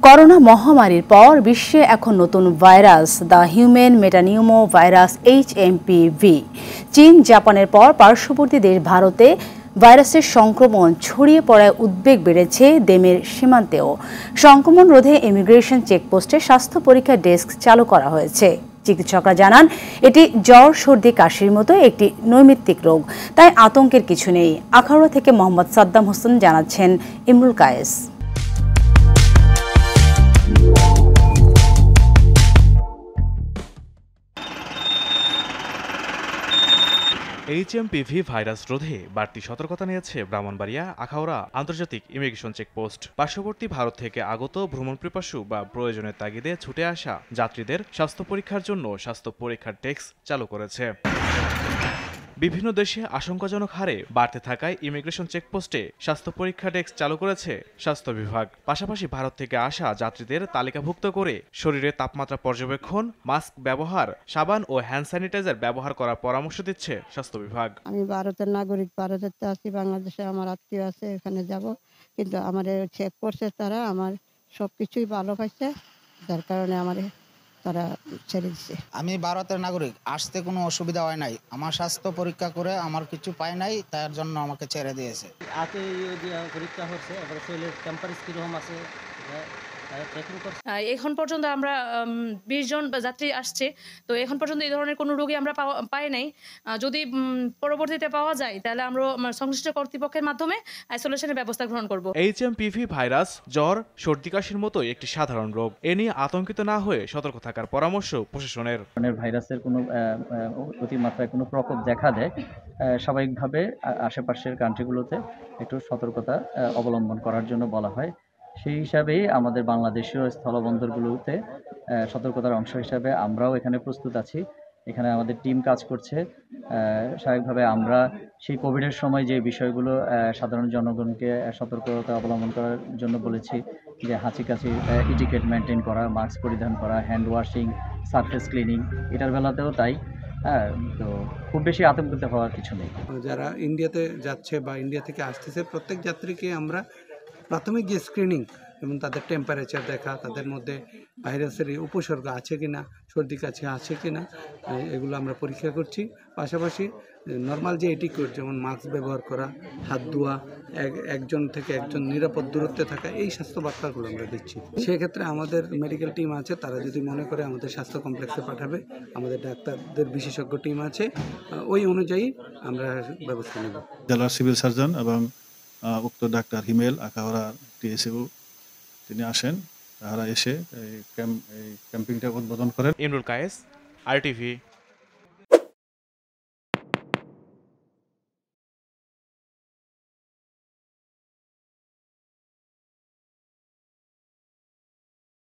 Corona মহামারীর পর বিশ্বে এখন নতুন virus the human metapneumo virus HMPV। চীন জাপানের পর পার্শ্ববর্তী দেশ ভারতে ভাইরাসের সংক্রমণ ছড়িয়ে পড়ায় উদ্বেগ বেড়েছে দেমের সীমান্তেও। সংক্রমণ রোধে ইমিগ্রেশন চেকপোস্টে স্বাস্থ্য পরীক্ষা ডেস্ক চালু করা হয়েছে। চিকিৎসকরা জানান এটি জ্বর সর্দি কাশির মতো একটি নৈমিত্তিক রোগ, তাই আতঙ্কের কিছু নেই। আখাউড়া থেকে মোহাম্মদ সাদ্দাম হোসেন জানাচ্ছেন ইমরুল কায়েস। HMPV ভাইরাস রোধে বাড়তি সতর্কতা নিয়েছে ব্রাহ্মণবাড়িয়া আখাউড়া আন্তর্জাতিক ইমিগ্রেশন চেকপোস্ট। পার্শ্ববর্তী ভারত থেকে আগত ভ্রমণপিপাসু বা প্রয়োজনের তাগিদে ছুটে আসা যাত্রীদের স্বাস্থ্য পরীক্ষার জন্য স্বাস্থ্য পরীক্ষার ডেস্ক চালু করেছে। বিভিন্ন দেশে আশঙ্কাজনক হারে বাড়তে থাকায় ইমিগ্রেশন চেকপোস্টে স্বাস্থ্য পরীক্ষা ডেস্ক চালু করেছে স্বাস্থ্য বিভাগ। পাশাপাশি ভারত থেকে আসা যাত্রীদের তালিকাভুক্ত করে শরীরের তাপমাত্রা পর্যবেক্ষণ, মাস্ক ব্যবহার, সাবান ও হ্যান্ড স্যানিটাইজার ব্যবহার করার পরামর্শ দিচ্ছে স্বাস্থ্য বিভাগ। আমি ভারতের নাগরিক, ভারতের আছি, বাংলাদেশে আমার আত্মীয় আছে, এখানে যাব, কিন্তু আমার চেক করছে তারা, আমার সবকিছুই ভালো পাইছে, যার কারণে আমার তারা ছেড়ে দিচ্ছে। আমি ভারতের নাগরিক, আসতে কোনো অসুবিধা হয় নাই। আমার স্বাস্থ্য পরীক্ষা করে আমার কিছু পায় নাই, তার জন্য আমাকে ছেড়ে দিয়েছে। আগে পরীক্ষা হচ্ছে, এবার শরীরের টেম্পারেচার কিরকম আছে এখন পর্যন্ত আমরা 20 জন যাত্রী আসছে, তো এখন পর্যন্ত এই ধরনের কোনো রোগী আমরা পাই নাই। যদি পরবর্তীতে পাওয়া যায় তাহলে আমরা সংশ্লিষ্ট কর্তৃপক্ষের মাধ্যমে আইসোলেশনের ব্যবস্থা গ্রহণ করব। HMPV ভাইরাস জ্বর সর্দি কাশির মতো একটি সাধারণ রোগ। এ নিয়ে আতঙ্কিত না হয়ে সতর্ক থাকার পরামর্শ প্রশাসনের। ভাইরাসের কোনো অতিমাত্রায় কোনো প্রকোপ দেখা দেয়, স্বাভাবিকভাবে আশেপাশের কান্ট্রিগুলোতে একটু সতর্কতা অবলম্বন করার জন্য বলা হয়। সেই হিসাবেই আমাদের বাংলাদেশীয় স্থলবন্দরগুলোতে সতর্কতার অংশ হিসাবে আমরাও এখানে প্রস্তুত আছি। এখানে আমাদের টিম কাজ করছে। স্বাভাবিকভাবে আমরা সেই কোভিডের সময় যে বিষয়গুলো সাধারণ জনগণকে সতর্কতা অবলম্বন করার জন্য বলেছি, যে হাঁচি কাশি ইটিকেট মেনটেন করা, মাস্ক পরিধান করা, হ্যান্ড ওয়াশিং, সারফেস ক্লিনিং, এটার বেলাতেও তাই। তো খুব বেশি আতঙ্কিত হওয়ার কিছু নেই। যারা ইন্ডিয়াতে যাচ্ছে বা ইন্ডিয়া থেকে আসতেছে, প্রত্যেক যাত্রীকে আমরা প্রাথমিক যে স্ক্রিনিং এবং তাদের টেম্পারেচার দেখা, তাদের মধ্যে ভাইরাসের উপসর্গ আছে কি না, সর্দি কাশি আছে কি না, এগুলো আমরা পরীক্ষা করছি। পাশাপাশি নর্মাল যে এটিকেট, যেমন মাস্ক ব্যবহার করা, হাত ধোয়া, একজন থেকে একজন নিরাপদ দূরত্বে থাকা, এই স্বাস্থ্য বার্তাগুলো আমরা দিচ্ছি। সেক্ষেত্রে আমাদের মেডিকেল টিম আছে, তারা যদি মনে করে আমাদের স্বাস্থ্য কমপ্লেক্সে পাঠাবে, আমাদের ডাক্তারদের বিশেষজ্ঞ টিম আছে, ওই অনুযায়ী আমরা ব্যবস্থা নেব। জেলার সিভিল সার্জন এবং উক্ত ডাক্তার হিমেল আখাউড়া TSU তিনি আসেন, তারা এসে এই ক্যাম্পিংটা উদ্বোধন করেন। ইমরুল কায়েস, RTV।